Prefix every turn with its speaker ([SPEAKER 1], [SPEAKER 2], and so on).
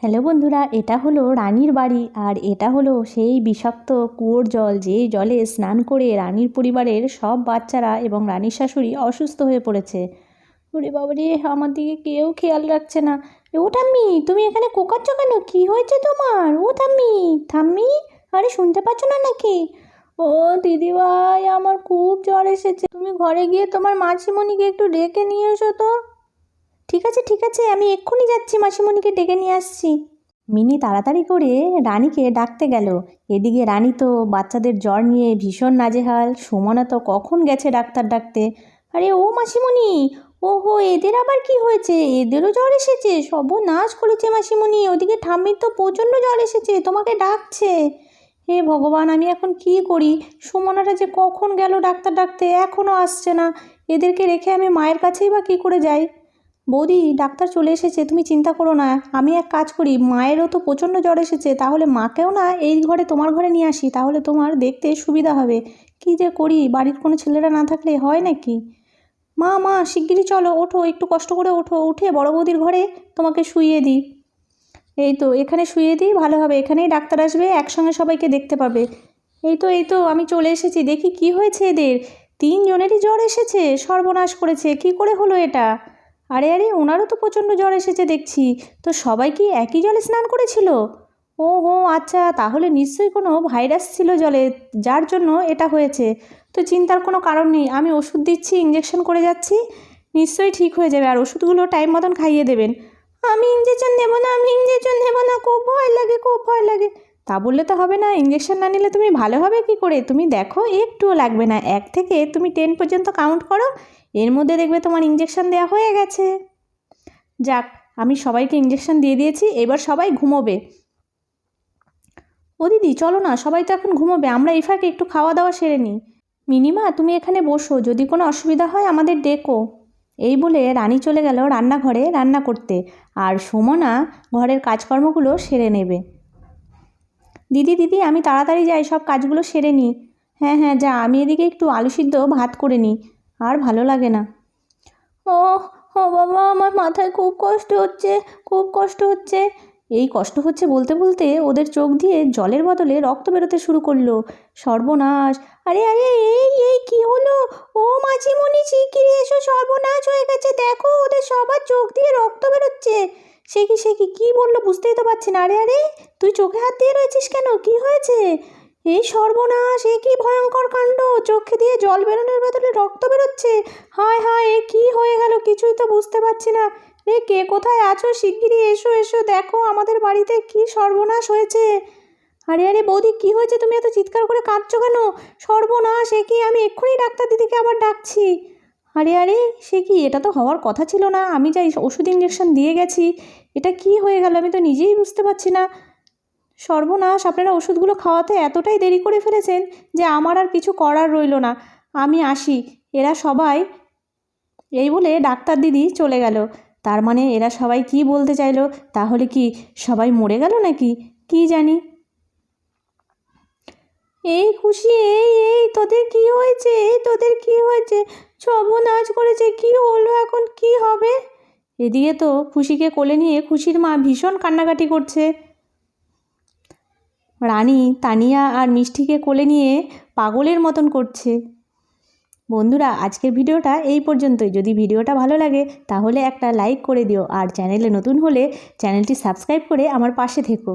[SPEAKER 1] Hello বন্ধুরা, এটা হলো রানীর বাড়ি। আর এটা হলো সেই বিষাক্ত কুয়োর জল, যে জলে স্নান করে রানীর পরিবারের সব বাচ্চারা এবং রানীর শাশুড়ি অসুস্থ হয়ে পড়েছে। ওরে বাবারে, আমার দিকে কেউ খেয়াল রাখছে না। ও ঠাম্মি, তুমি এখানে কোকাচ্ছ কেন? কি হয়েছে তোমার? ও ঠাম্মি, ঠাম্মি, আরে শুনতে পাচ্ছ না নাকি? ও দিদিভাই, আমার খুব জ্বর এসেছে। তুমি ঘরে গিয়ে তোমার মাসিমণিকে একটু ডেকে নিয়ে এসো তো। ঠিক আছে ঠিক আছে, আমি এক্ষুনি যাচ্ছি, মাসিমণিকে ডেকে নিয়ে আসছি। মিনি তাড়াতাড়ি করে রানীকে ডাকতে গেল। এদিকে রানী তো বাচ্চাদের জ্বর নিয়ে ভীষণ নাজেহাল। সুমনা তো কখন গেছে ডাক্তার ডাকতে। আরে ও মাসিমণি, ওহো, এদের আবার কি হয়েছে? এদেরও জ্বর এসেছে? সর্বনাশ করেছে মাসিমণি, ওদিকে ঠাম্মির তো প্রচণ্ড জ্বর এসেছে, তোমাকে ডাকছে। হে ভগবান, আমি এখন কি করি? সুমনাটা যে কখন গেল ডাক্তার ডাকতে, এখনও আসছে না। এদেরকে রেখে আমি মায়ের কাছেই বা কী করে যাই? বৌদি, ডাক্তার চলে এসেছে, তুমি চিন্তা করো না। আমি এক কাজ করি, মায়েরও তো প্রচণ্ড জ্বর এসেছে, তাহলে মাকেও না এই ঘরে, তোমার ঘরে নিয়ে আসি, তাহলে তোমার দেখতে সুবিধা হবে। কি যে করি, বাড়ির কোনো ছেলেরা না থাকলে হয় নাকি? মা মা, শিগগিরই চলো, ওঠো, একটু কষ্ট করে ওঠো, উঠে বড় বৌদির ঘরে তোমাকে শুইয়ে দিই। এই তো এখানে শুইয়ে দিই, ভালো হবে, এখানেই ডাক্তার আসবে, একসঙ্গে সবাইকে দেখতে পাবে। এই তো আমি চলে এসেছি। দেখি কি হয়েছে এদের। 3 জনেরই জ্বর এসেছে, সর্বনাশ করেছে, কি করে হলো এটা? আরে আরে, ওনারও তো প্রচণ্ড জ্বর এসেছে দেখছি। তো সবাই কি একই জলে স্নান করেছিল? ও হো, আচ্ছা, তাহলে নিশ্চয়ই কোনো ভাইরাস ছিল জলে, যার জন্য এটা হয়েছে। তো চিন্তার কোনো কারণ নেই, আমি ওষুধ দিচ্ছি, ইঞ্জেকশন করে যাচ্ছি, নিশ্চয়ই ঠিক হয়ে যাবে। আর ওষুধগুলো টাইম মতন খাইয়ে দেবেন। আমি ইঞ্জেকশন নেব না, আমি ইঞ্জেকশন নেব না, খুব ভয় লাগে, খুব ভয় লাগে। তা বললে তো হবে না, ইঞ্জেকশন না নিলে তুমি ভালো হবে কী করে? তুমি দেখো, একটুও লাগবে না, 1 থেকে তুমি 10 পর্যন্ত কাউন্ট করো, এর মধ্যে দেখবে তোমার ইঞ্জেকশন দেওয়া হয়ে গেছে। যাক, আমি সবাইকে ইঞ্জেকশন দিয়ে দিয়েছি, এবার সবাই ঘুমোবে। ও দিদি, চলো না, সবাই তো এখন ঘুমোবে, আমরা এই ফাঁকে একটু খাওয়া দাওয়া সেরে নিই। মিনিমা, তুমি এখানে বসো, যদি কোনো অসুবিধা হয় আমাদের ডেকো। এই বলে রানী চলে গেল রান্নাঘরে রান্না করতে, আর সুমনা ঘরের কাজকর্মগুলো সেরে নেবে। দিদি দিদি, আমি তাড়াতাড়ি যাই, সব কাজগুলো সেরে নিই। হ্যাঁ হ্যাঁ, যা, আমি এদিকে একটু আলু সিদ্ধ ভাত করে নিই। আর ভালো লাগে না। ও, ও বাবা, আমার মাথায় খুব কষ্ট হচ্ছে, খুব কষ্ট হচ্ছে। এই কষ্ট হচ্ছে বলতে বলতে ওদের চোখ দিয়ে জলের বদলে রক্ত বেরোতে শুরু করলো। সর্বনাশ! আরে আরে, এই কি হলো? ও মাঝিমণি, শিগগিরই এসো, সর্বনাশ হয়ে গেছে, দেখো ওদের সবার চোখ দিয়ে রক্ত বেরোচ্ছে। সে কি কি বললো, বুঝতেই তো পারছি না। আরে আরে, তুই চোখে হাত দিয়ে রয়েছিস কেন? কি হয়েছে? এই সর্বনাশ, এ কি ভয়ঙ্কর কাণ্ড! চোখে দিয়ে জল বেরোনোর বদলে রক্ত বেরোচ্ছে। হায় হায়, এ কী হয়ে গেল, কিছুই তো বুঝতে পারছি না। এ কে কোথায় আছো? শিগগিরই এসো এসো, দেখো আমাদের বাড়িতে কি সর্বনাশ হয়েছে। আরে আরে বৌদি, কি হয়েছে? তুমি এত চিৎকার করে কাঁদছো কেন? সর্বনাশ, এ কি? আমি এক্ষুনি ডাক্তার দিদিকে আবার ডাকছি। আরে আরে, সে কি? এটা তো হওয়ার কথা ছিল না, আমি যাই ওষুধ ইঞ্জেকশন দিয়ে গেছি, এটা কি হয়ে গেল? আমি তো নিজেই বুঝতে পারছি না। সর্বনাশ, আপনারা ওষুধগুলো খাওয়াতে এতটাই দেরি করে ফেলেছেন যে আমার আর কিছু করার রইল না। আমি আসি। এরা সবাই, এই বলে ডাক্তার দিদি চলে গেল। তার মানে এরা সবাই কি বলতে চাইলো? তাহলে কি সবাই মরে গেল নাকি? কি জানি। এই খুশি, এই তোদের কি হয়েছে? এই তোদের কি হয়েছে? সর্বনাশ করেছে, কি হলো এখন, কি হবে? এদিকে তো খুশিকে কোলে নিয়ে খুশির মা ভীষণ কান্নাকাটি করছে। রানী তানিয়া আর মিষ্টিকে কোলে নিয়ে পাগলের মতন করছে। বন্ধুরা, আজকের ভিডিওটা এই পর্যন্তই। যদি ভিডিওটা ভালো লাগে তাহলে একটা লাইক করে দিও, আর চ্যানেলে নতুন হলে চ্যানেলটি সাবস্ক্রাইব করে আমার পাশে থেকো।